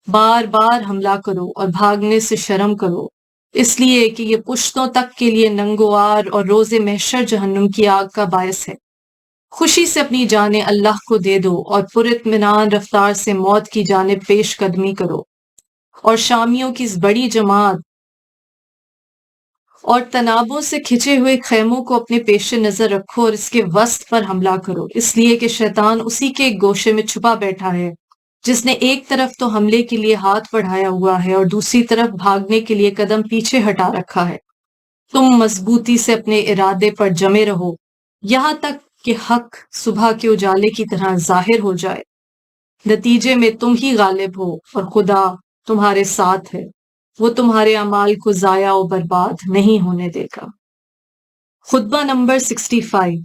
بار بار حملہ کرو اور بھاگنے سے شرم کرو، اس لیے کہ یہ پشتوں تک کے لیے ننگوار اور روز محشر جہنم کی آگ کا باعث ہے. خوشی سے اپنی جانیں اللہ کو دے دو، اور پر اطمینان رفتار سے موت کی جانب پیش قدمی کرو، اور شامیوں کی اس بڑی جماعت اور تنابوں سے کھچے ہوئے خیموں کو اپنے پیش نظر رکھو، اور اس کے وسط پر حملہ کرو، اس لیے کہ شیطان اسی کے ایک گوشے میں چھپا بیٹھا ہے، جس نے ایک طرف تو حملے کے لیے ہاتھ بڑھایا ہوا ہے، اور دوسری طرف بھاگنے کے لیے قدم پیچھے ہٹا رکھا ہے. تم مضبوطی سے اپنے ارادے پر جمے رہو، یہاں تک کہ حق صبح کے اجالے کی طرح ظاہر ہو جائے. نتیجے میں تم ہی غالب ہو، اور خدا تمہارے ساتھ ہے، وہ تمہارے اعمال کو ضائع و برباد نہیں ہونے دے گا. خطبہ نمبر 65.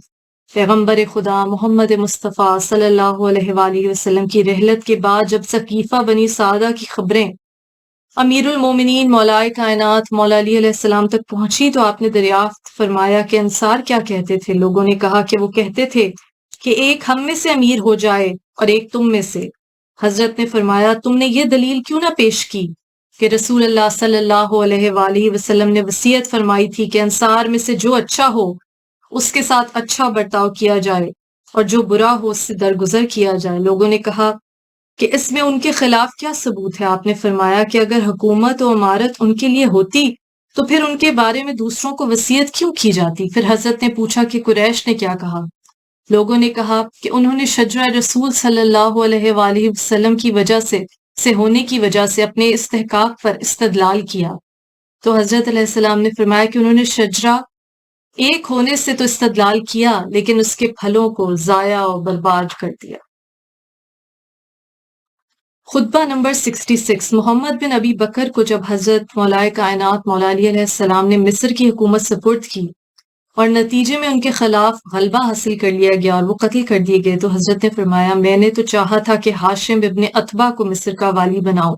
پیغمبر خدا محمد مصطفیٰ صلی اللہ علیہ وآلہ وسلم کی رحلت کے بعد جب ثقیفہ بنی سعدہ کی خبریں امیر المومنین مولائے کائنات مولا علی علیہ السلام تک پہنچی تو آپ نے دریافت فرمایا کہ انصار کیا کہتے تھے. لوگوں نے کہا کہ وہ کہتے تھے کہ ایک ہم میں سے امیر ہو جائے اور ایک تم میں سے. حضرت نے فرمایا: تم نے یہ دلیل کیوں نہ پیش کی کہ رسول اللہ صلی اللہ علیہ وآلہ وسلم نے وصیت فرمائی تھی کہ انصار میں سے جو اچھا ہو اس کے ساتھ اچھا برتاؤ کیا جائے، اور جو برا ہو اس سے درگزر کیا جائے. لوگوں نے کہا کہ اس میں ان کے خلاف کیا ثبوت ہے؟ آپ نے فرمایا کہ اگر حکومت و امارت ان کے لیے ہوتی تو پھر ان کے بارے میں دوسروں کو وصیت کیوں کی جاتی؟ پھر حضرت نے پوچھا کہ قریش نے کیا کہا؟ لوگوں نے کہا کہ انہوں نے شجرہ رسول صلی اللہ علیہ وآلہ وسلم کی وجہ سے ہونے کی وجہ سے اپنے استحقاق پر استدلال کیا. تو حضرت علیہ السلام نے فرمایا کہ انہوں نے شجرہ ایک ہونے سے تو استدلال کیا، لیکن اس کے پھلوں کو ضائع و برباد کر دیا. خطبہ نمبر 66۔ محمد بن ابی بکر کو جب حضرت مولائے کائنات مولا علی علیہ السلام نے مصر کی حکومت سپرد کی اور نتیجے میں ان کے خلاف غلبہ حاصل کر لیا گیا اور وہ قتل کر دیے گئے، تو حضرت نے فرمایا میں نے تو چاہا تھا کہ ہاشم ابن اتبا کو مصر کا والی بناؤ،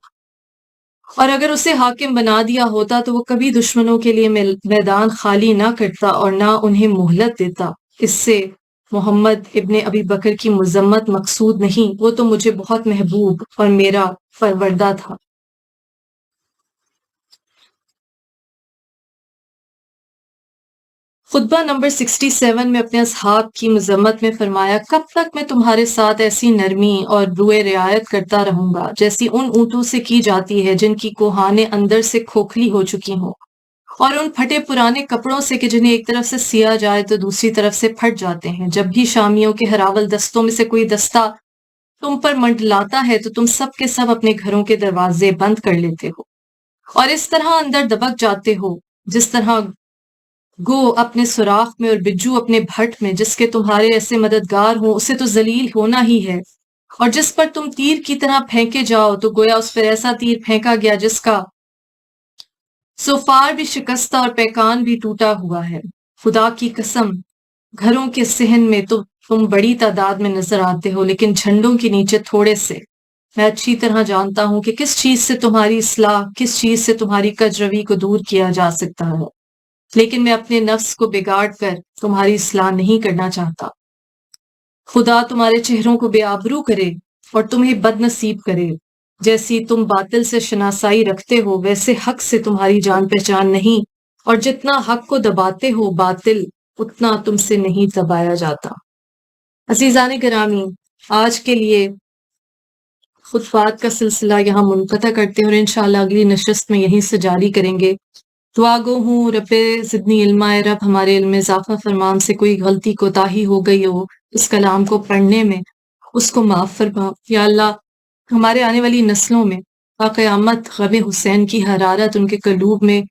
اور اگر اسے حاکم بنا دیا ہوتا تو وہ کبھی دشمنوں کے لیے میدان خالی نہ کرتا اور نہ انہیں مہلت دیتا۔ اس سے محمد ابن ابی بکر کی مذمت مقصود نہیں، وہ تو مجھے بہت محبوب اور میرا پروردہ تھا۔ خطبہ نمبر 67 میں اپنے اصحاب کی مذمت میں فرمایا کب تک میں تمہارے ساتھ ایسی نرمی اور روئے رعایت کرتا رہوں گا جیسی ان اونٹوں سے کی جاتی ہے جن کی کوہانیں اندر سے کھوکھلی ہو چکی ہوں، اور ان پھٹے پرانے کپڑوں سے کہ جنہیں ایک طرف سے سیا جائے تو دوسری طرف سے پھٹ جاتے ہیں۔ جب بھی شامیوں کے ہراول دستوں میں سے کوئی دستہ تم پر منڈلاتا ہے تو تم سب کے سب اپنے گھروں کے دروازے بند کر لیتے ہو اور اس طرح اندر دبک جاتے ہو جس طرح گو اپنے سوراخ میں اور بجو اپنے بھٹ میں۔ جس کے تمہارے ایسے مددگار ہوں اسے تو ذلیل ہونا ہی ہے، اور جس پر تم تیر کی طرح پھینکے جاؤ تو گویا اس پر ایسا تیر پھینکا گیا جس کا سوفار بھی شکستہ اور پیکان بھی ٹوٹا ہوا ہے۔ خدا کی قسم گھروں کے صحن میں تو تم بڑی تعداد میں نظر آتے ہو لیکن جھنڈوں کے نیچے تھوڑے سے۔ میں اچھی طرح جانتا ہوں کہ کس چیز سے تمہاری اصلاح، کس چیز سے تمہاری کجروی کو دور کیا جا سکتا ہے، لیکن میں اپنے نفس کو بگاڑ کر تمہاری اصلاح نہیں کرنا چاہتا۔ خدا تمہارے چہروں کو بے آبرو کرے اور تمہیں بد نصیب کرے۔ جیسی تم باطل سے شناسائی رکھتے ہو ویسے حق سے تمہاری جان پہچان نہیں، اور جتنا حق کو دباتے ہو باطل اتنا تم سے نہیں دبایا جاتا۔ عزیزان گرامی، آج کے لیے خطبات کا سلسلہ یہاں منقطع کرتے ہیں اور انشاءاللہ اگلی نشست میں یہیں سے جاری کریں گے۔ دعا گو ہوں رب زدنی علما، اے رب ہمارے علم میں اضافہ فرما، ہم سے کوئی غلطی کوتاہی ہو گئی ہو اس کلام کو پڑھنے میں اس کو معاف فرما۔ یا اللہ ہمارے آنے والی نسلوں میں تا قیامت غم حسین کی حرارت ان کے قلوب میں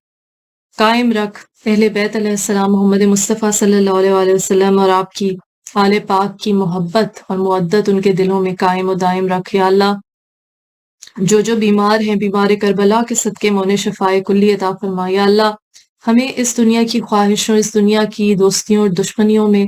قائم رکھ۔ اہل بیت علیہ السلام، محمد مصطفیٰ صلی اللہ علیہ وآلہ وسلم اور آپ کی آل پاک کی محبت اور مودت ان کے دلوں میں قائم و دائم رکھ۔ یا اللہ جو بیمار ہیں بیمار کربلا کے صدقے مونے شفائے کلی عطا فرما۔ یا اللہ ہمیں اس دنیا کی خواہشوں، اس دنیا کی دوستیوں اور دشمنیوں میں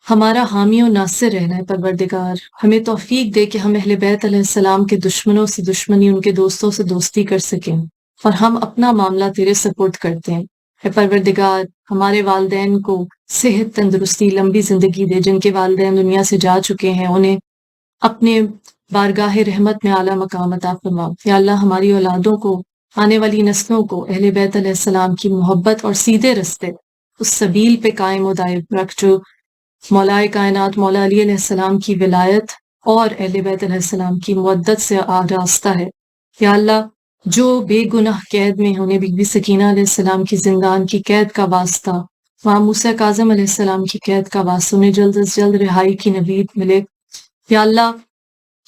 ہمارا حامی و ناصر رہنا ہے پروردگار۔ ہمیں توفیق دے کہ ہم اہل بیت علیہ السلام کے دشمنوں سے دشمنی، ان کے دوستوں سے دوستی کر سکیں، اور ہم اپنا معاملہ تیرے سپرد کرتے ہیں۔ اے پروردگار ہمارے والدین کو صحت، تندرستی، لمبی زندگی دے۔ جن کے والدین دنیا سے جا چکے ہیں انہیں اپنے بارگاہ رحمت میں اعلیٰ مقام عطا فرما۔ یا اللہ ہماری اولادوں کو، آنے والی نسلوں کو اہل بیت علیہ السلام کی محبت اور سیدھے رستے، اس سبیل پہ قائم و دائم رکھ جو مولائے کائنات مولا علی علیہ السلام کی ولایت اور اہل بیت علیہ السلام کی مودت سے آراستہ ہے۔ یا اللہ جو بے گناہ قید میں ہیں انہیں بی بی سکینہ علیہ السلام کی زندان کی قید کا واسطہ، وہاں موسیٰ کاظم علیہ السلام کی قید کا واسطہ، انہیں جلد از جلد رہائی کی نوید ملے۔ یا اللہ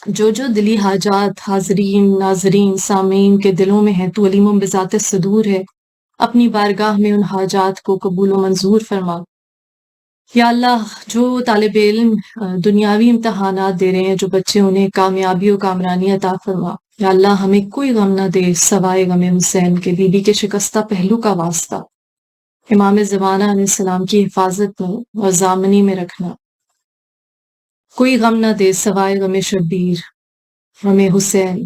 جو دلی حاجات حاضرین، ناظرین، سامعین کے دلوں میں ہیں تو علیم بذات صدور ہے، اپنی بارگاہ میں ان حاجات کو قبول و منظور فرما۔ یا اللہ جو طالب علم دنیاوی امتحانات دے رہے ہیں، جو بچے، انہیں کامیابی و کامرانی عطا فرما۔ یا اللہ ہمیں کوئی غم نہ دے سوائے غم حسین کے، بی بی کے شکستہ پہلو کا واسطہ، امام زمانہ علیہ السلام کی حفاظت میں اور ضامنی میں رکھنا۔ کوئی غم نہ دے سوائے غم شبیر، غم حسین۔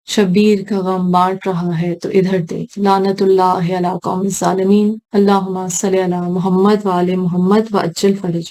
شبیر کا غم بانٹ رہا ہے تو ادھر دے۔ لعنت اللہ علی قوم الظالمین۔ اللہم صلی علی محمد وآل محمد وعجل فرج۔